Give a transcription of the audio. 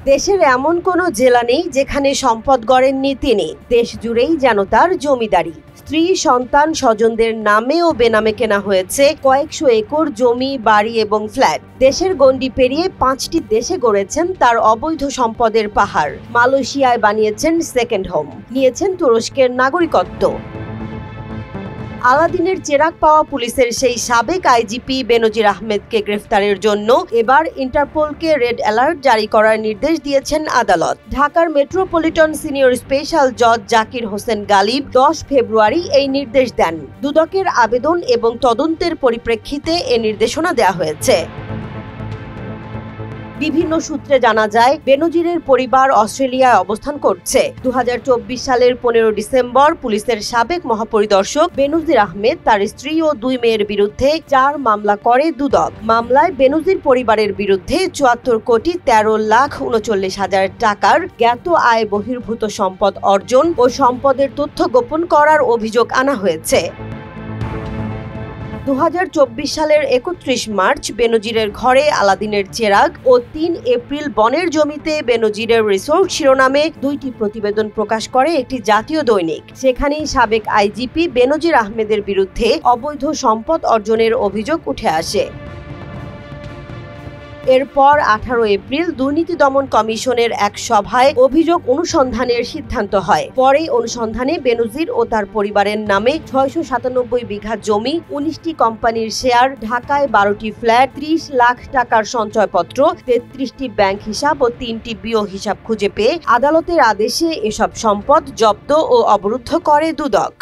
দেশের এমন কোনো জেলা নেই যেখানে সম্পদ গড়েননি তিনি। দেশ জুড়েই যেন তার জমিদারি। স্ত্রী, সন্তান, স্বজনদের নামে ও বেনামে কেনা হয়েছে কয়েকশো একর জমি, বাড়ি এবং ফ্ল্যাট। দেশের গণ্ডি পেরিয়ে 5টি দেশে গড়েছেন তার অবৈধ সম্পদের পাহাড়। মালয়েশিয়ায় বানিয়েছেন সেকেন্ড হোম, নিয়েছেন তুরস্কের নাগরিকত্ব। আলাদিনের চেরাগ পাওয়া পুলিশের সেই সাবেক আইজিপি বেনজির আহমেদকে গ্রেফতারের জন্য এবার ইন্টারপোলকে রেড অ্যালার্ট জারি করার নির্দেশ দিয়েছেন আদালত। ঢাকার মেট্রোপলিটন সিনিয়র স্পেশাল জজ জাকির হোসেন গালিব 10 ফেব্রুয়ারি এই নির্দেশ দেন। দুদকের আবেদন এবং তদন্তের পরিপ্রেক্ষিতে এ নির্দেশনা দেওয়া হয়েছে। বিভিন্ন সূত্রে জানা যায়, বেনজিরের পরিবার অস্ট্রেলিয়ায় অবস্থান করছে। 2024 সালের 15 ডিসেম্বর পুলিশের সাবেক মহাপরিদর্শক বেনজির আহমেদ তার স্ত্রী ও 2 মেয়ের বিরুদ্ধে 4 মামলা করে দুদক। মামলায় বেনজির পরিবারের বিরুদ্ধে 74,13,39,000 টাকার জ্ঞাত আয় বহির্ভূত সম্পদ অর্জন ও সম্পদের তথ্য গোপন করার অভিযোগ আনা হয়েছে। 2024 সালের 31 মার্চ বেনজিরের ঘরে আলাদিনের চেরাগ ও 3 এপ্রিল বনের জমিতে বেনজিরের রিসোর্ট শিরোনামে 2টি প্রতিবেদন প্রকাশ করে একটি জাতীয় দৈনিক। সেখানেই সাবেক আইজিপি বেনজির আহমেদের বিরুদ্ধে অবৈধ সম্পদ অর্জনের অভিযোগ উঠে আসে। এরপর 18 এপ্রিল দুর্নীতি দমন কমিশনের এক সভায় অভিযোগ অনুসন্ধানের সিদ্ধান্ত হয়। পরে অনুসন্ধানে বেনজির ও তার পরিবারের নামে 697 বিঘা জমি, 19টি কোম্পানির শেয়ার, ঢাকায় 12টি ফ্ল্যাট, 30 লাখ টাকার সঞ্চয়পত্র, 33টি ব্যাংক হিসাব ও 3টি বিও হিসাব খুঁজে পেয়ে আদালতের আদেশে এসব সম্পদ জব্দ ও অবরুদ্ধ করে দুদক।